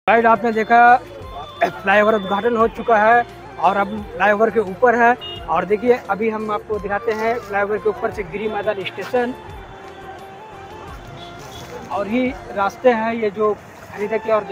Guide आपने देखा flyover उद्घाटन हो चुका है और अब फ्लाईओवर के ऊपर है। और देखिए अभी हम आपको दिखाते हैं फ्लाईओवर के ऊपर से गिरी मैदान स्टेशन। और ये रास्ते हैं ये जो खरीदे के और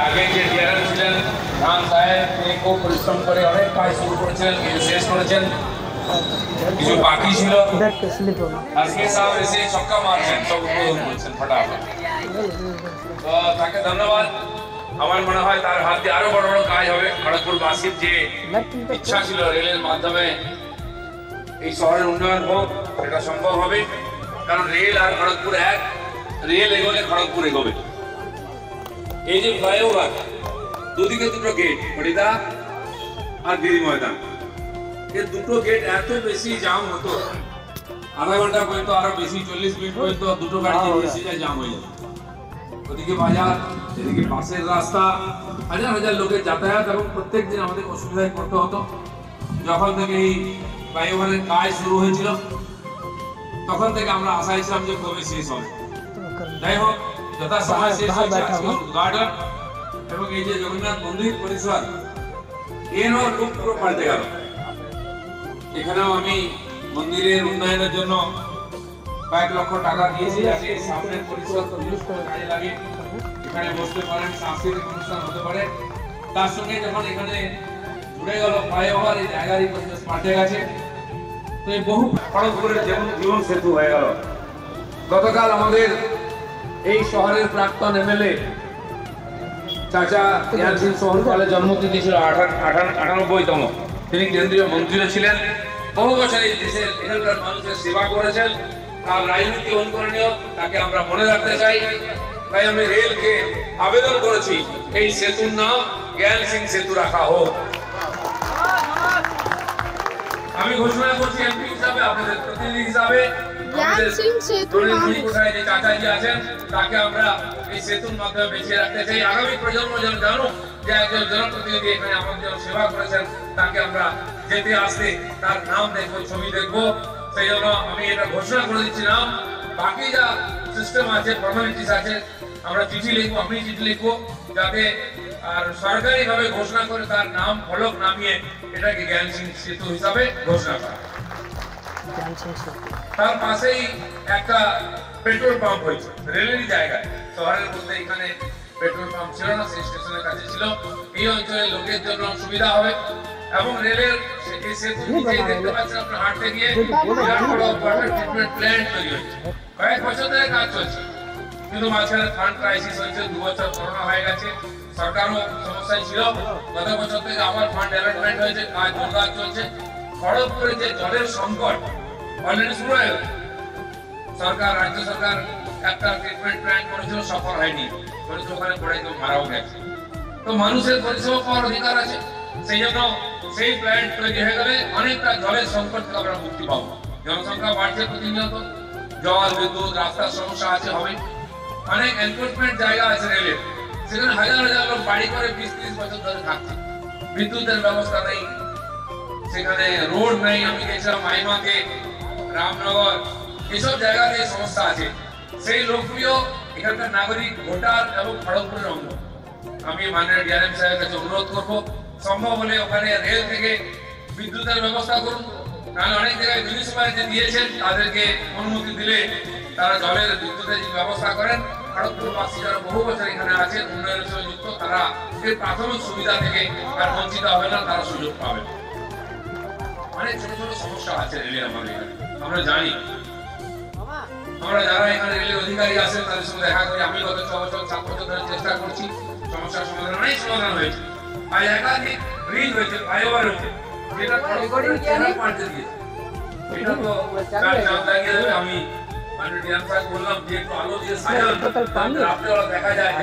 আগে যে ডিআরএম ছিলেন রাম সাহেব, তিনি খুব পরিশ্রম করে অনেক কাজ শুরু করেছেন, কিছু শেষ করেছেন, কিছু বাকি ছিল। আজকে সাহেব এসে ছক্কা মারছেন, সব উদ্বোধন করছেন ফটাফট। তো তাকে ধন্যবাদ। আমার মনে হয় তার হাত দিয়ে আরো বড় বড় কাজ হবে। খড়গপুরবাসীর যে ইচ্ছা ছিল রেলের মাধ্যমে এই শহরের উন্নয়ন হোক, সেটা সম্ভব হবে। কারণ রেল আর খড়গপুর এক, রেল এগোলে খড়গপুর এগোবে। এই যে ফ্লাইওভার, দুদিকে দুটো গেট, হরিদা আর গিরি ময়দান, এই দুটো গেট এত বেশি জাম হতো, আধা ঘন্টা পর্যন্ত, আরো বেশি 40 মিনিট পর্যন্ত দুটো গাড়ি বেশি জাম হয়ে যেত। ওদিকে বাজার, এদিকে পাশের রাস্তা, হাজার হাজার লোকের যাতায়াত, এবং প্রত্যেক দিন আমাদের অসুবিধায় পড়তে হতো। যখন থেকে এই ফ্লাইওভারের কাজ শুরু হয়েছিল, তখন থেকে আমরা আশায় ছিলাম যে কবে শেষ হবে। যাই হোক, যথাসময় শেষ হয়েছে। আজকে উদ্ঘাটন এবং এই যে জগন্নাথ মন্দির পরিসর, এরও রূপ পুরো পাল্টে গেল। এখানেও আমি মন্দিরের উন্নয়নের জন্য কয়েক লক্ষ টাকা দিয়েছি, যাতে সামনের পরিসর কাজে লাগে, এখানে বসতে পারেন, সাংস্কৃতিক অনুষ্ঠান হতে পারে। তার সঙ্গে যখন এখানে জুড়ে গেল ফ্লাইওভার, এই জায়গারই পরিবেশ পাল্টে গেছে। তো এই বহু খড়গপুরের জীবন সেতু হয়ে গেল। গতকাল আমাদের এই শহরের প্রাক্তন এমএলএ চাচা জ্ঞান সিং সোহনপালের জন্মতিথি ছিল 98তম। তিনি কেন্দ্রীয় মন্ত্রীও ছিলেন, বহু বছর এই দেশের এখানকার মানুষের সেবা করেছেন। তার রাজনীতি অনুকরণীয়, তাকে আমরা মনে রাখতে চাই। তাই আমি রেলকে আবেদন করেছি, এই সেতুর নাম জ্ঞান সিং সেতু রাখা হোক। আমি ঘোষণা করছি এমপি হিসাবে, আপনাদের প্রতিনিধি হিসাবে, যে চাচাজি আছেন তাকে আমরা এই সেতুর মাধ্যমে বেঁচে রাখতে চাই। আগামী প্রজন্ম যেন জানুক যে একজন জনপ্রতিনিধি এখানে আমাদের জন্য সেবা করেছেন, তাকে আমরা যেতে আসতে তার নাম দেখবো, ছবি দেখবো। সেই জন্য আমি এটা ঘোষণা করে দিচ্ছি। নাম বাকি যা সিস্টেম আছে, ফর্মালিটিস আছে, আমরা চিঠি লিখবো, আমি চিঠি লিখবো, যাতে আর সরকারি ভাবে ঘোষণা করে তার নাম ফলক নামিয়ে এটাকে জ্ঞান সিং সেতু হিসাবে ঘোষণা করা। তার পাশেই একটা পেট্রোল পাম্প হয়েছে রেলেরই জায়গায়। শহরের মধ্যে এখানে পেট্রোল পাম্প ছিল না, সেই স্টেশনের কাছে ছিল। এই অঞ্চলের লোকের জন্য সুবিধা হবে। এবং রেলের সেতু নিচেই দেখতে পাচ্ছেন আপনার, হাঁটতে গিয়ে ট্রিটমেন্ট প্ল্যান্ট তৈরি হচ্ছে। কয়েক বছর ধরে কাজ চলছে, কিন্তু মাঝখানে ফান্ড ক্রাইসিস হয়েছে, 2 বছর করোনা হয়ে গেছে, সরকারও সমস্যায় ছিল। গত বছর থেকে আবার ফান্ড অ্যালটমেন্ট হয়েছে, কাজ জোরদার চলছে। খড়গপুরে যে জলের সংকট অলরেডি শুরু হয়ে গেল। সরকার, রাজ্য সরকার একটা ট্রিটমেন্ট প্ল্যান করেছিল, সফল হয়নি, ওখানে পড়ে কেউ মারাও গেছে। তো মানুষের পরিষেবা পাওয়ার অধিকার আছে, সেই জন্য সেই প্ল্যান্ট তৈরি হয়ে গেলে অনেকটা জলের সংকট থেকে আমরা মুক্তি পাবো। জনসংখ্যা বাড়ছে প্রতিনিয়ত, জল, বিদ্যুৎ, রাস্তার সমস্যা আছে, হবে। অনেক এনক্রোচমেন্ট জায়গা আছে রেলের, সেখানে হাজার হাজার লোক বাড়ি করে 20-30 বছর ধরে থাকছে। বিদ্যুতের ব্যবস্থা নেই, সেখানে রোড নেই। আমি গেছিলাম মাইমাকে, রামনগর, এসব জায়গাতে সমস্যা আছে। সেই লোকগুলিও এখানকার নাগরিক, ভোটার এবং খড়গপুরের অঙ্গ। আমি মাননীয় ডিআরএম সাহেবের কাছে অনুরোধ করবো, সম্ভব হলে ওখানে রেল থেকে বিদ্যুতের ব্যবস্থা করুন। কারণ অনেক জায়গায় মিউনিসিপ্যালিটি দিয়েছেন, তাদেরকে অনুমতি দিলে তারা জলের, বিদ্যুতের ব্যবস্থা করেন। খড়গপুরবাসী যারা বহু বছর এখানে আছেন, উন্নয়নের সঙ্গে যুক্ত, তারা এই প্রাথমিক সুবিধা থেকে আর বঞ্চিত হবে না, তারা সুযোগ পাবে। অনেক ছোট ছোট সমস্যা আছে রেলের আমাদের এখানে, আমরা জানি। আমরা যারা এখানে রেলের অধিকারী আছেন তাদের সঙ্গে দেখা করি। আমি গত 6 বছর 7 বছর ধরে চেষ্টা করছি, সমস্যার সমাধান অনেক সমাধান হয়েছে। আর একাধিক ব্রিজ হয়েছে, ফ্লাইওভার হয়েছে, যেটা খড়গপুরের চেহারা পাল্টে দিয়েছে। এটা তো চার চাঁদ লাগিয়ে দেবে। আমি বললাম যে একটু আলো দিয়ে সাজান, রাত্রেবেলা দেখা যায়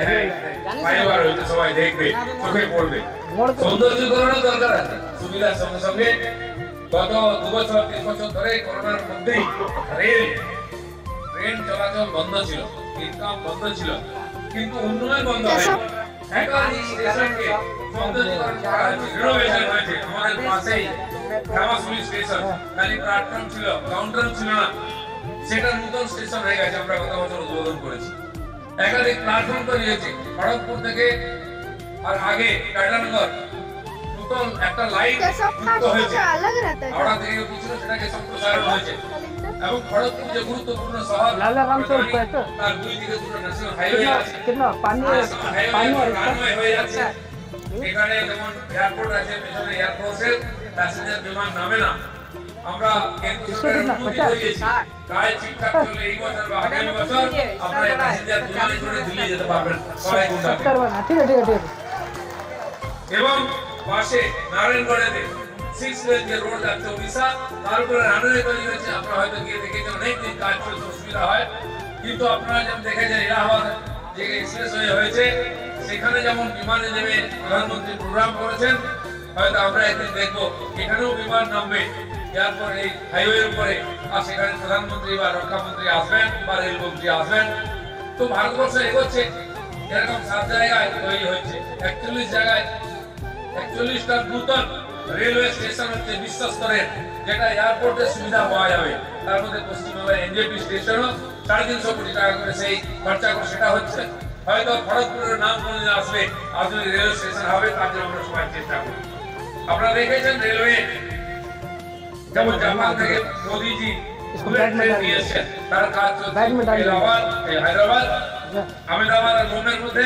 ফ্লাইওভার হয়েছে, সবাই দেখবে, চোখে পড়বে। সৌন্দর্যীকরণের দরকার আছে সুবিধার সঙ্গে সঙ্গে। গত 2 বছর 3 বছর ধরে করোনার মধ্যেই ট্রেন চলাচল বন্ধ ছিল, ইনকাম বন্ধ ছিল, কিন্তু উন্নয়ন বন্ধ হয়নি। একাধিক স্টেশনকে সৌন্দর্যীকরণ করা হয়েছে, রিনোভেশন হয়েছে। আমাদের পাশেই শ্যামাসুলি স্টেশন, খালি প্ল্যাটফর্ম ছিল, কাউন্টার ছিল না, সেটা নতুন স্টেশন হয়ে গেছে, আমরা গত বছর উদ্বোধন করেছি। একাধিক প্ল্যাটফর্ম তৈরি হয়েছে খড়গপুর থেকে। আর আগে টাটানগর নতুন একটা লাইন যুক্ত হয়েছে, হাওড়া থেকে কিছু সেটাকে সম্প্রসারণ হয়েছে। এবং খড়গপুর যে গুরুত্বপূর্ণ শহর लाला राम से ऊपर तो তার দুই দিকে দুটো ন্যাশনাল হাইওয়ে আছে, कितना पानी और রানওয়ে হয়ে যাচ্ছে। এখানে যেমন এয়ারপোর্ট আছে, পেছনে এয়ারফোর্সের প্যাসেঞ্জার বিমান নামে না। আমরা কেন্দ্র সরকারের অনুমতি দিয়েছি, কাজ ঠিকঠাক চলে এই বছর বা আগামী বছর আপনারা প্যাসেঞ্জার বিমানে করে দিল্লি যেতে পারবেন সবাই গুন্ডা। ठीक है ठीक है ठीक है। এবং পাশে নারায়ণগড়েতে 6 লেন যে রোড যাচ্ছে ওড়িশা, তার উপরে রানওয়ে তৈরি হয়েছে। আপনারা হয়তো গিয়ে দেখেছেন, অনেক দিন কাজ চলতে অসুবিধা হয়, কিন্তু আপনারা যেমন দেখেছেন এলাহাবাদ যে এক্সপ্রেসওয়ে হয়েছে, সেখানে যেমন বিমানে নেমে প্রধানমন্ত্রী প্রোগ্রাম করেছেন, হয়তো আমরা একদিন দেখবো এখানেও বিমান নামবে এয়ারপোর্ট এই হাইওয়ের উপরে, আর সেখানে প্রধানমন্ত্রী বা রক্ষামন্ত্রী আসবেন বা রেলমন্ত্রী আসবেন। তো ভারতবর্ষ এগোচ্ছে, এরকম 7 জায়গায় তৈরি হচ্ছে, 41 জায়গায় 41টা নতুন রেলওয়ে স্টেশন হচ্ছে বিশ্ব স্তরের, যেটা এয়ারপোর্টের সুবিধা পাওয়া যাবে। তার মধ্যে পশ্চিমবঙ্গের এনজেপি স্টেশনও 350 কোটি টাকা করে সেই খরচা করে সেটা হচ্ছে। হয়তো খড়গপুরের নাম কোনদিন আসবে, আধুনিক রেলওয়ে স্টেশন হবে, তার জন্য আমরা সবাই চেষ্টা করি। আপনারা দেখেছেন রেলওয়ে যেমন জাপান থেকে মোদিজি বুলেট ট্রেন নিয়ে এসেছেন, তার কাজ চলছে হায়দ্রাবাদ, আহমেদাবাদ আর মুম্বাইয়ের মধ্যে,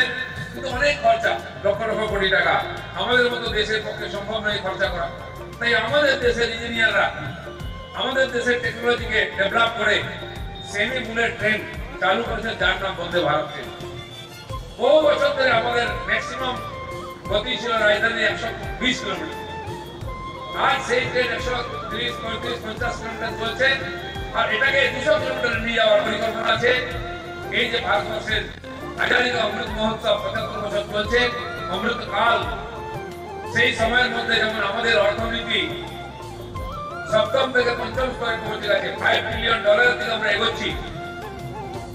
কিন্তু অনেক খরচা, লক্ষ লক্ষ কোটি টাকা। আমাদের মতো দেশের পক্ষে সম্ভব নয় খরচা করা। তাই আমাদের দেশের ইঞ্জিনিয়াররা আমাদের দেশের টেকনোলজিকে ডেভেলপ করে সেমি বুলেট ট্রেন চালু করেছে, যার নাম বন্দে ভারত ট্রেন। বহু বছর ধরে আমাদের ম্যাক্সিমাম গতি ছিল রাজধানী 120 কিলোমিটার, আজ সেই ট্রেন 130, 35, 50 কিলোমিটার চলছে, আর এটাকে 200 কিলোমিটার নিয়ে যাওয়ার পরিকল্পনা আছে। এই যে ভারতবর্ষের আজাদী কা অমৃত মহোৎসব 75 বছর চলছে, অমৃতকাল, সেই সময়ের মধ্যে যেমন আমাদের অর্থনীতি সপ্তম থেকে পঞ্চম স্তরে পৌঁছে গেছে, $5 ট্রিলিয়ন দিকে আমরা এগোচ্ছি।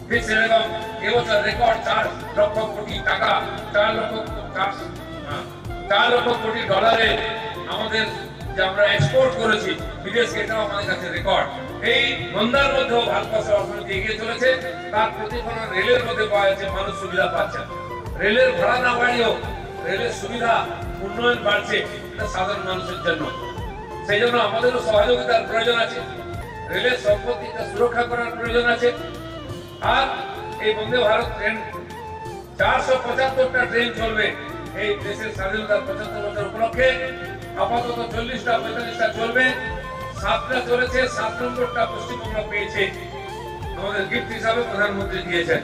ঠিক সেরকম এবছর রেকর্ড 4 লক্ষ কোটি টাকা, 4 লক্ষ কোটি ডলারে আমাদের যে আমরা এক্সপোর্ট করেছি বিদেশকে, এটাও আমাদের কাছে রেকর্ড। এই মন্দার মধ্যেও ভারতবর্ষের অর্থনীতি এগিয়ে চলেছে, তার প্রতিফলন রেলের মধ্যে পাওয়া যাচ্ছে, মানুষ সুবিধা পাচ্ছেন। রেলের ভাড়া না বাড়িয়েও রেলের সুবিধা উন্নয়ন বাড়ছে, এটা সাধারণ মানুষের জন্য। সেই জন্য আমাদেরও সহযোগিতার প্রয়োজন আছে, রেলের সম্পত্তিটা সুরক্ষা করার প্রয়োজন আছে। আর এই বন্দে ভারত ট্রেন 475টা ট্রেন চলবে এই দেশের স্বাধীনতার 75 বছর উপলক্ষে। আপাতত 40টা 45টা চলবে, 7টা চলেছে, 7 নম্বরটা পশ্চিমবঙ্গ পেয়েছে, আমাদের গিফট হিসাবে প্রধানমন্ত্রী দিয়েছেন।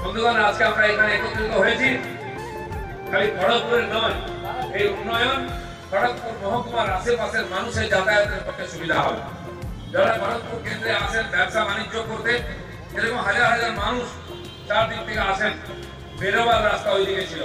বন্ধুগণ, আজকে আমরা এখানে একত্রিত হয়েছি খালি খড়গপুরের নয়, এই উন্নয়ন খড়গপুর মহকুমার আশেপাশের মানুষের যাতায়াতের পক্ষে সুবিধা হবে। যারা খড়গপুর কেন্দ্রে আসেন ব্যবসা বাণিজ্য করতে, এরকম হাজার হাজার মানুষ চারদিক থেকে আসেন, বেরোবার রাস্তা ওইদিকে ছিল,